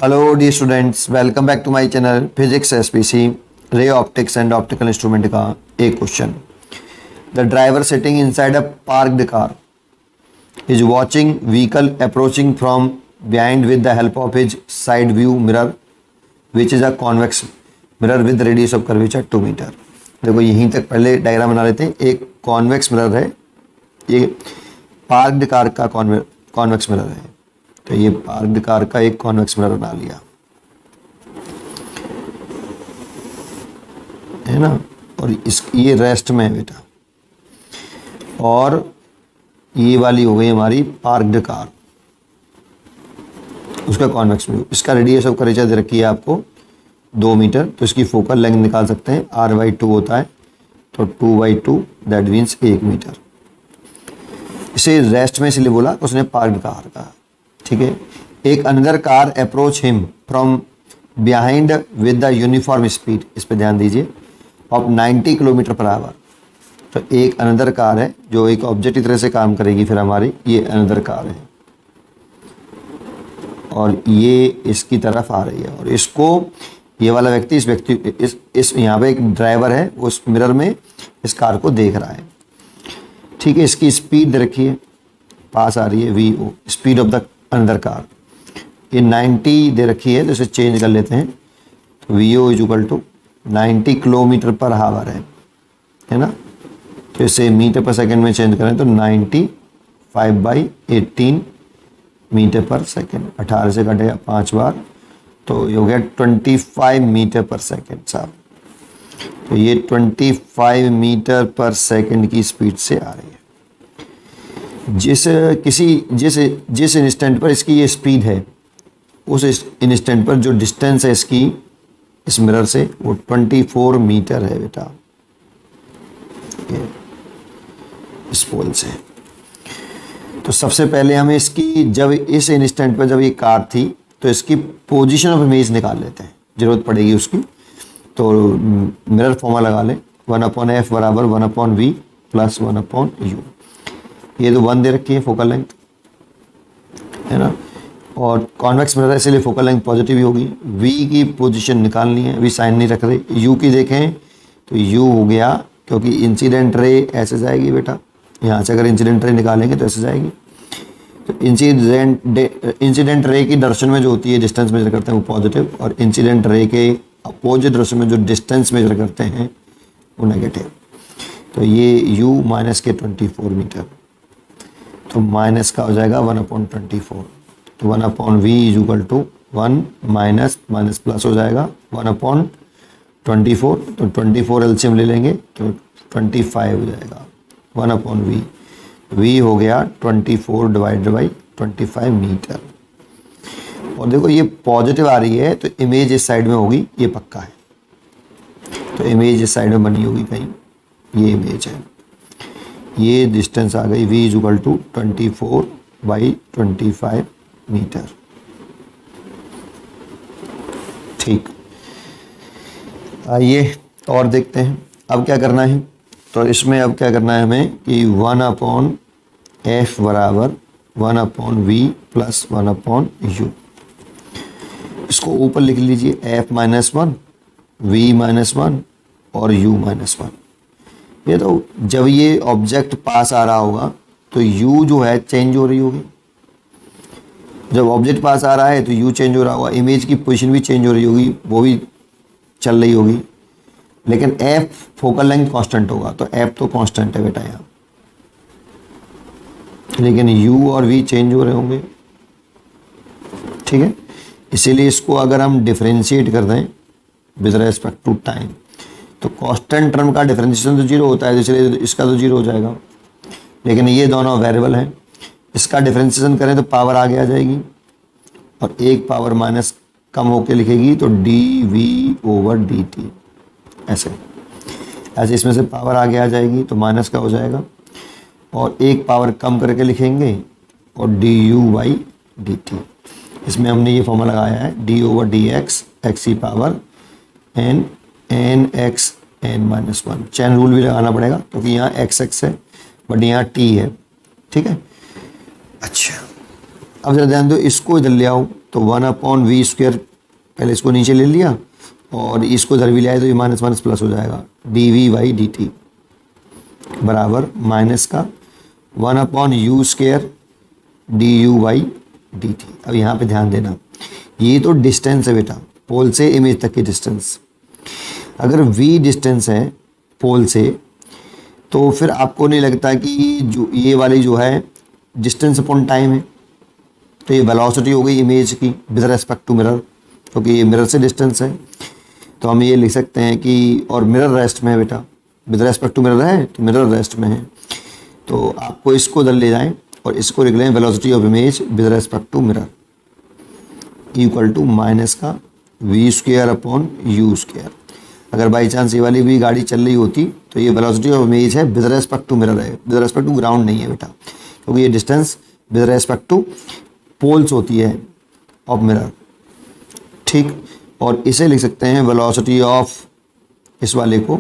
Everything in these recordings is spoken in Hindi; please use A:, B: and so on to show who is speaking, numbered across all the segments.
A: Hello the students, welcome back to my channel physics SPC ray optics and optical instrument का एक question. The driver sitting inside a parked car is watching vehicle approaching from behind with the help of his side view mirror which is a convex mirror with radius of curvature 2 metre. देखो यहीं तक पहले डायग्राम बना लेते हैं। एक कॉन्वेक्स मिरर है, ये पार्क्ड कार का कॉन्वेक्स मिरर है, तो ये पार्क्ड कार का एक कॉन्वेक्स मिरर बना लिया है ना। और ये रेस्ट में है बेटा, और ये वाली हो गई हमारी पार्क्ड कार, उसका कॉन्वेक्स व्यू। इसका रेडियस ऑफ कर्वेचर दे रखी है आपको 2 मीटर, तो इसकी फोकल लेंथ निकाल सकते हैं, r/2 होता है, तो 2/2 दैट मीन्स 1 मीटर। इसे रेस्ट में इसलिए बोला, उसने पार्क्ड कार कहा, ठीक है। एक another car approach him from behind with the uniform speed, इस पे ध्यान दीजिए, ऑफ 90 किलोमीटर पर आवर। तो एक अनदर कार है जो एक ऑब्जेक्ट की तरह से काम करेगी, फिर हमारी ये अनदर कार है और ये इसकी तरफ आ रही है, और इसको ये वाला व्यक्ति इस यहाँ पे एक ड्राइवर है, उस मिरर में इस कार को देख रहा है, ठीक है। इसकी स्पीड दे रखी है, पास आ रही है VO, speed of the another car. ये 90 दे रखी है, तो इसे चेंज कर लेते हैं, तो VO is equal to 90 kilometre per hour है ना। तो इसे मीटर पर सेकंड में चेंज करें तो 95/18 मीटर पर सेकंड, 18 से कटेगा 5 बार, तो ये हो गया 25 मीटर पर सेकंड साहब। तो ये 25 मीटर पर सेकंड की स्पीड से आ रही है। जिस इंस्टेंट पर इसकी ये स्पीड है, उस इंस्टेंट पर जो डिस्टेंस है इसकी इस मिरर से, वो 24 मीटर है बेटा, इस पोल से। तो सबसे पहले हमें इसकी, जब इस इंस्टेंट पर जब ये कार थी, तो इसकी पोजीशन ऑफ इमेज निकाल लेते हैं, जरूरत पड़ेगी उसकी। तो मिरर फॉर्मूला लगा लें, 1/f बराबर 1/v प्लस 1/u। ये तो 1 दे रखी है फोकल लेंथ, है ना, और कॉन्वेक्स मिरर है इसलिए फोकल लेंथ पॉजिटिव ही होगी। v की पोजीशन निकालनी है, v साइन नहीं रख रहे। u की देखें तो u हो गया, क्योंकि इंसिडेंट रे ऐसे जाएगी बेटा, यहाँ से अगर इंसिडेंट रे निकालेंगे तो ऐसे जाएगी। तो इंसिडेंट रे की डायरेक्शन में जो होती है डिस्टेंस मेजर करते हैं वो पॉजिटिव, और इंसिडेंट रे के अपोजिट डायरेक्शन में जो डिस्टेंस मेजर करते हैं वो नेगेटिव। तो ये u माइनस के 24 मीटर, तो माइनस का हो जाएगा 1/24, तो 1/v is equal to 1 minus minus plus हो जाएगा 1/24, तो 24 एलसीएम ले लेंगे तो 25 हो जाएगा 1/v। v हो गया 24/25 मीटर। और देखो ये पॉजिटिव आ रही है, तो इमेज इस साइड में होगी, ये पक्का है। तो इमेज इस साइड में बनी होगी कहीं, ये इमेज है, ये डिस्टेंस आ गई v is equal to 24/25 metre, ठीक। आइए और देखते हैं अब क्या करना है। तो इसमें अब क्या करना है हमें कि 1/f बराबर 1/v प्लस 1/u। इसको ऊपर लिख लीजिए, f-1, v-1 और u-1। ये तो जब ये ऑब्जेक्ट पास आ रहा होगा तो u जो है चेंज हो रही होगी। जब ऑब्जेक्ट पास आ रहा है तो u चेंज हो रहा होगा, इमेज की पोजीशन भी चेंज हो रही होगी, वो भी चल रही होगी, लेकिन f फोकल लेंथ कांस्टेंट होगा, तो f तो कांस्टेंट है बेटा यहाँ, लेकिन u और v चेंज हो रहे होंगे, ठीक है। इसीलिए इसको अगर हम डिफरेंशिएट कर दें विद रेस्पेक्ट टू टाइम, तो कांस्टेंट टर्म का डिफरेंशिएशन तो 0 होता है, इसलिए इसका तो 0 हो जाएगा। लेकिन ये दोनों वेरिएबल हैं, इसका डिफरेंशिएशन करें तो पावर आगे आ जाएगी, और एक पावर माइनस कम होके लिखेगी तो dv/dt, ऐसे इसमें से पावर आगे आ जाएगी तो माइनस का हो जाएगा, और एक पावर कम करके लिखेंगे और du/dt। इसमें हमने ये फॉर्मूला लगाया है d/dx x power n x n-1। Chain rule भी लगाना पड़ेगा क्योंकि यहाँ x है बट यहाँ t है, ठीक है। अच्छा अब जरा ध्यान दो, इसको इधर ले आओ, तो 1/v², पहले इसको नीचे ले लिया और इसको इधर भी ले आए तो ये माइनस माइनस प्लस हो जाएगा, dv/dt बराबर माइनस का 1/u² du/dt। अब यहाँ पे ध्यान देना, ये तो डिस्टेंस है बेटा, पोल से इमेज तक की डिस्टेंस। अगर v डिस्टेंस है पोल से तो फिर आपको नहीं लगता कि जो ये वाली जो है डिस्टेंस अपॉन टाइम है, तो ये वेलोसिटी हो गई इमेज की विद रेस्पेक्ट टू मिरर, क्योंकि ये मिरर से डिस्टेंस है। तो हम ये लिख सकते हैं कि, और मिरर रेस्ट में है बेटा, विद रेस्पेक्ट टू मिरर है तो मिरर रेस्ट में है, तो आपको इसको इधर ले जाएं और इसको लिख लें velocity of image with respect to mirror equal to minus का v²/u²। अगर बाई चांस ये वाली भी गाड़ी चल रही होती तो ये वेलोसिटी ऑफ इमेज है विद रेस्पेक्ट टू मिरर है, विद रेस्पेक्ट टू ग्राउंड नहीं है बेटा, क्योंकि ये distance with respect to poles होती है ऑफ मिरर, ठीक। और इसे लिख सकते हैं वेलोसिटी ऑफ, इस वाले को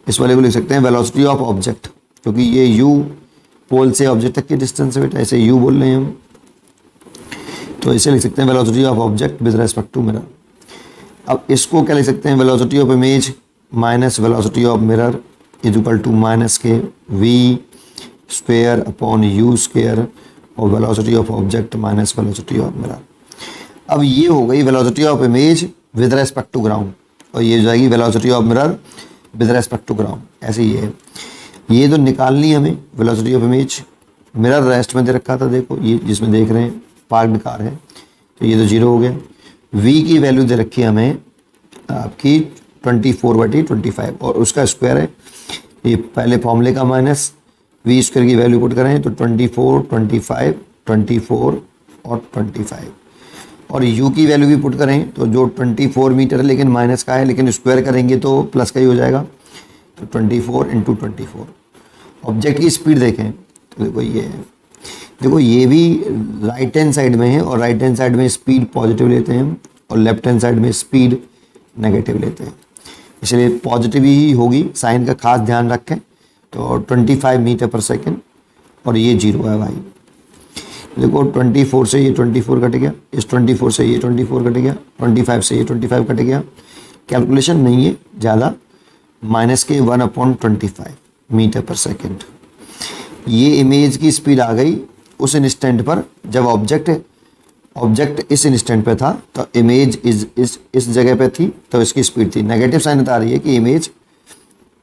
A: लिख सकते हैं वेलोसिटी ऑफ ऑब्जेक्ट, क्योंकि ये u पोल से ऑब्जेक्ट तक की डिस्टेंस है बेटा, ऐसे u बोल रहे हैं हम, तो इसे लिख सकते हैं velocity of object with respect to mirror. अब इसको क्या लिख सकते हैं, velocity of image minus velocity of mirror is equal to minus के v²/u² और velocity of object minus velocity of mirror. अब ये हो गई velocity of image with respect to ground, और ये जाएगी velocity of mirror with respect to ground, ऐसे ही है। ये तो निकालनी हमें velocity of image, mirror rest में दे रखा था, देखो ये जिसमें देख रहे हैं पार्क्ड कार है, तो ये तो 0 हो गया। v की वैल्यू दे रखी है हमें आपकी 24/25 और उसका स्क्वायर है, ये पहले फॉर्मूले का माइनस v² की वैल्यू पुट करें तो 24, 25, 24 और 25, और u की वैल्यू भी पुट करें तो जो 24 मीटर है लेकिन माइनस का है, लेकिन स्क्वायर करेंगे तो प्लस का ही हो जाएगा, तो 24 × 24। ऑब्जेक्ट की स्पीड देखें तो देखो ये है, देखो ये भी राइट हैंड साइड में है और राइट हैंड साइड में स्पीड पॉजिटिव लेते हैं और लेफ्ट हैंड साइड में स्पीड नेगेटिव लेते हैं, इसलिए पॉजिटिव ही होगी, साइन का खास ध्यान रखें। तो 25 मीटर पर सेकेंड और ये 0 है भाई, देखो 24 से ये 24 कट गया, इस 24 से ये 24 कट गया, 25 से ये 25 कट गया, कैलकुलेशन नहीं है ज़्यादा, माइनस के 1/25 मीटर पर सेकेंड। ये इमेज की स्पीड आ गई उस इंस्टेंट पर जब ऑब्जेक्ट इस इंस्टेंट पे था, तो इमेज इस जगह पे थी, तो इसकी स्पीड थी। नेगेटिव साइन बता रही है कि इमेज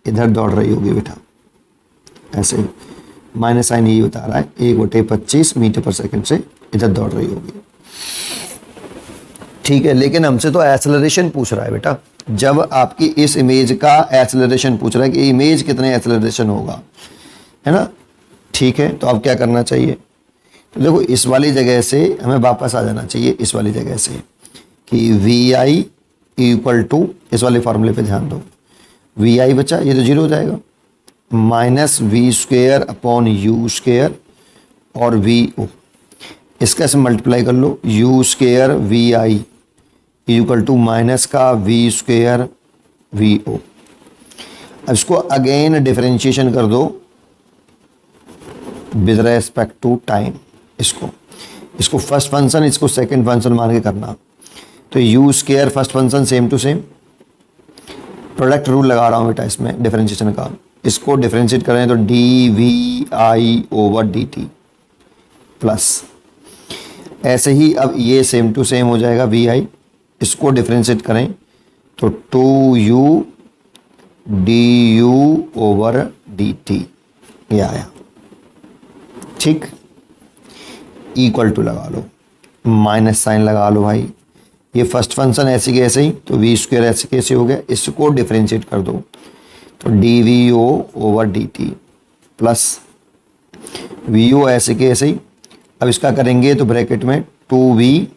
A: इधर दौड़ रही होगी बेटा, ऐसे माइनस साइन यही बता रहा है 1/25 मीटर पर सेकेंड से इधर दौड़ रही होगी, ठीक है। लेकिन हमसे तो एक्सेलरेशन पूछ रहा है बेटा, जब आपकी इस इमेज का एक्सेलरेशन पूछ रहा है कि इमेज कितने एक्सेलरेशन होगा, है ना, ठीक है। तो अब क्या करना चाहिए, तो देखो इस वाली जगह से हमें वापस आ जाना चाहिए, इस वाली जगह से कि vi इक्वल टू, इस वाले फार्मूले पे ध्यान दो, vi बचा, ये तो 0 हो जाएगा, माइनस v²/u² और vo, इसका से मल्टीप्लाई कर लो, u² vi equal to minus का v² vo। अब इसको अगेन डिफरेंशिएशन कर दो विद रेस्पेक्ट टू टाइम, इसको फर्स्ट फंक्शन, इसको सेकंड फंक्शन मान के करना, तो u² first function same to same, product rule लगा रहा हूँ बेटा इसमें डिफरेंशिएशन का, इसको डिफरेंशिएट करें तो dvi/dt प्लस, ऐसे ही अब ये सेम टू सेम हो जाएगा vi, इसको डिफरेंशिएट करें तो 2u du/dt ये आया, ठीक। इक्वल टू लगा लो, माइनस साइन लगा लो भाई, ये फर्स्ट फंक्शन ऐसे के ऐसे ही, तो v² ऐसे कैसे हो गया, इसको डिफरेंशिएट कर दो तो dvo/dt प्लस vo ऐसे के ऐसे ही, अब इसका करेंगे तो ब्रैकेट में 2v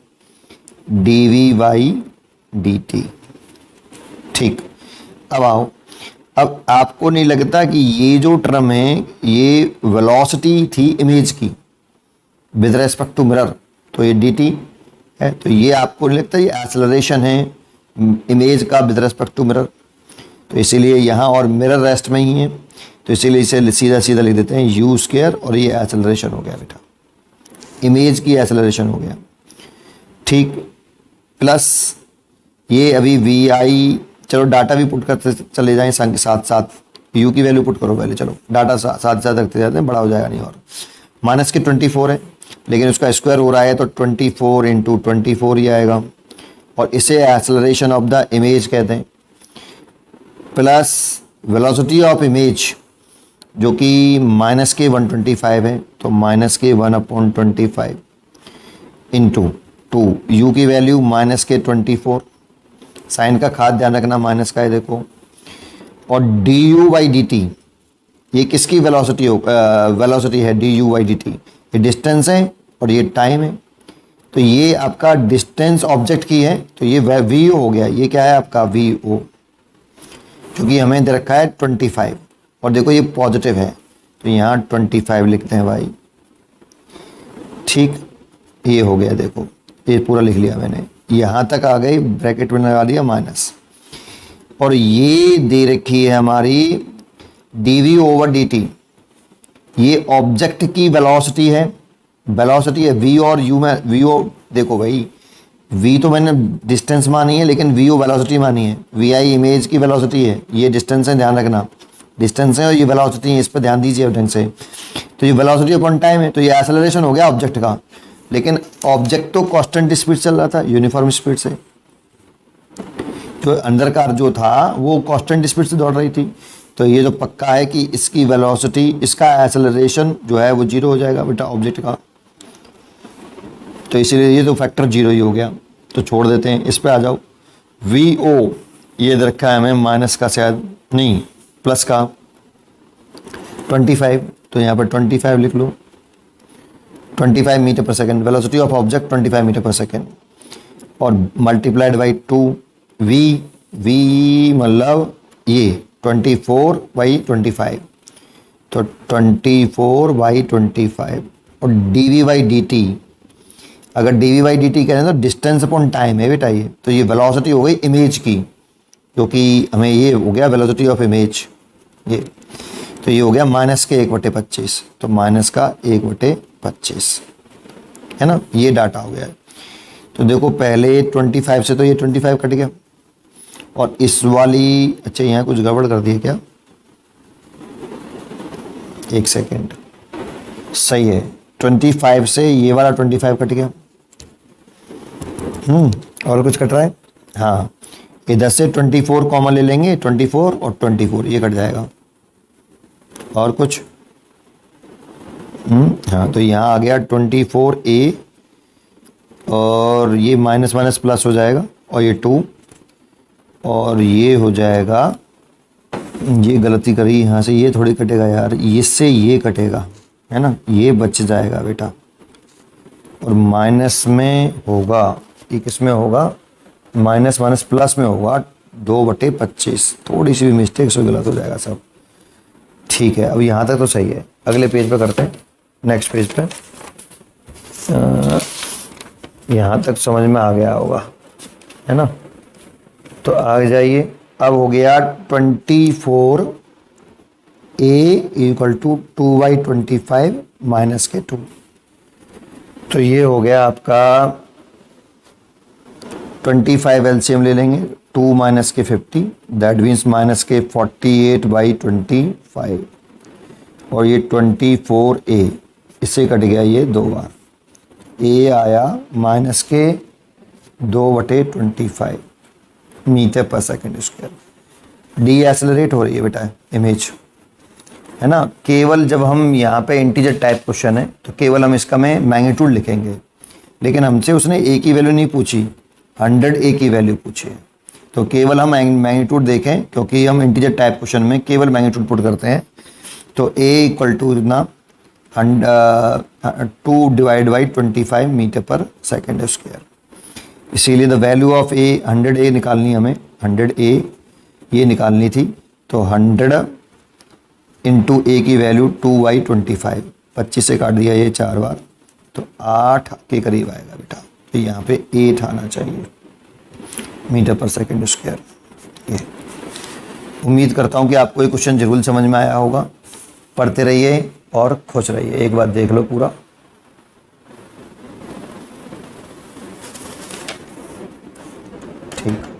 A: dv/dt, ठीक। अब आओ, अब आपको नहीं लगता कि ये जो टर्म है ये वेलोसिटी थी इमेज की विद रेस्पेक्ट टू मिरर, तो ये dt है, तो ये आपको नहीं लगता ये एक्सेलरेशन है इमेज का विद रेस्पेक्ट टू मिरर, तो इसीलिए यहाँ, और मिरर रेस्ट में ही है, तो इसीलिए इसे सीधा सीधा लिख देते हैं u² और ये एक्सेलरेशन हो गया बेटा, इमेज की एक्सेलरेशन हो गया, ठीक, प्लस ये अभी वी आई, चलो डाटा भी पुट करते चले जाएं साथ साथ, यू की वैल्यू पुट करो पहले, चलो डाटा साथ साथ रखते जाते हैं, बड़ा हो जाएगा नहीं। और माइनस के 24 है, लेकिन उसका स्क्वायर हो रहा है तो 24 इंटू 24 ही आएगा, और इसे एक्सेलरेशन ऑफ द इमेज कहते हैं। प्लस वेलोसिटी ऑफ इमेज जो कि माइनस के 125 है, तो माइनस के 1/25 इंटू 2, यू की वैल्यू माइनस के 24, साइन का खास ध्यान रखना माइनस का है देखो, और D you by d T, ये किसकी वेलोसिटी वेलोसिटी है, D you by d T, ये डिस्टेंस है और ये टाइम है। तो ये आपका डिस्टेंस ऑब्जेक्ट की है, तो ये वी ओ हो गया, ये क्या है आपका वी ओ, क्योंकि हमें दे रखा है 25, और देखो ये पॉजिटिव है तो यहाँ 25 लिखते हैं भाई। ठीक, ये हो गया, देखो ये पूरा लिख लिया मैंने, यहाँ तक आ गई, ब्रैकेट में लगा दिया माइनस, और ये दे रखी है हमारी dv ओवर dt, ये ऑब्जेक्ट की वेलोसिटी है, वेलोसिटी है v और u में, vo देखो भाई, v तो मैंने डिस्टेंस मानी है, लेकिन vo वेलोसिटी मानी है, vi इमेज की वेलोसिटी है, ये डिस्टेंस है, ध्यान रखना डिस्टेंस है, और ये वेलोसिटी है, इस पर ध्यान दीजिए ढंग से। तो ये वेलोसिटी अपॉन टाइम है, तो ये एक्सेलरेशन हो गया ऑब्जेक्ट का, लेकिन ऑब्जेक्ट तो कांस्टेंट स्पीड चल रहा था, यूनिफॉर्म स्पीड से, जो अंदर कार जो था वो कांस्टेंट स्पीड से दौड़ रही थी, तो ये जो पक्का है कि इसकी वेलोसिटी, इसका एक्सेलरेशन जो है वो 0 हो जाएगा बेटा ऑब्जेक्ट का, तो इसीलिए ये तो फैक्टर 0 ही हो गया, तो छोड़ देते हैं। इस पे आ जाओ, वी ओ ये दे रखा है हमें माइनस का, शायद नहीं प्लस का 25, तो यहाँ पर 25 लिख लो, 25 metre per second, velocity of object 25 metre per second, और मल्टीप्लाइड बाई 2, वी मतलब ये 24/25, तो 24/25, और dv बाई डी टी, अगर dv बाई डी टी करें तो डिस्टेंस अपॉन टाइम है बेटा ये, तो ये वेलोसिटी हो गई इमेज की, क्योंकि हमें ये हो गया वेलोसिटी ऑफ इमेज ये, तो ये हो गया माइनस के 1/25, तो माइनस का 1/25 है ना, ये डाटा हो गया। तो देखो पहले 25 से तो ये 25 कट गया, और इस वाली, अच्छा यहाँ कुछ गड़बड़ कर दी है क्या, एक सेकेंड, सही है, 25 से ये वाला 25 कट गया, और कुछ कट रहा है, हाँ इधर से 24 कॉमन ले लेंगे, 24 और 24 ये कट जाएगा, और कुछ हाँ, तो यहाँ आ गया 24a, और ये माइनस माइनस प्लस हो जाएगा, और ये 2, और ये हो जाएगा, ये गलती करी यहाँ से, ये थोड़ी कटेगा यार, इससे ये कटेगा है ना, ये बच जाएगा बेटा, और माइनस में होगा, ये किस में होगा, माइनस माइनस प्लस में होगा 2/25, थोड़ी सी भी मिस्टेक से गलत हो जाएगा सब। ठीक है, अब यहाँ तक तो सही है, अगले पेज पे करते हैं, नेक्स्ट पेज पे, यहाँ तक समझ में आ गया होगा है ना, तो आ जाइए। अब हो गया 24a इक्वल टू 2/25 माइनस के 2, तो ये हो गया आपका 25 एलसीएम ले लेंगे, 2 माइनस के 50, दैट मीन्स माइनस के 48/25, और ये 24a, इससे कट गया ये 2 बार, a आया माइनस के 2/25 metre per second square. D accelerate हो रही है बेटा इमेज है ना। केवल जब हम यहाँ पे इंटीजर टाइप क्वेश्चन है तो केवल हम इसका में मैग्नीट्यूड लिखेंगे, लेकिन हमसे उसने ए की वैल्यू नहीं पूछी, 100a की वैल्यू पूछी है, तो केवल हम मैग्नीट्यूड देखें, क्योंकि हम इंटीजर टाइप क्वेश्चन में केवल मैग्नीट्यूड पुट करते हैं। तो a इक्वल टू इतना 2/25 मीटर पर सेकेंड स्क्वायर, इसीलिए the value of a 100a निकालनी हमें, 100a ये निकालनी थी, तो 100 इंटू a की वैल्यू 2/25, 25 से काट दिया ये 4 बार, तो 8 के करीब आएगा बेटा, तो यहाँ पे 8 आना चाहिए मीटर पर सेकेंड स्क्वायर। ये उम्मीद करता हूँ कि आपको ये क्वेश्चन जरूर समझ में आया होगा। पढ़ते रहिए और खुश रहिए। एक बार देख लो पूरा। ठीक।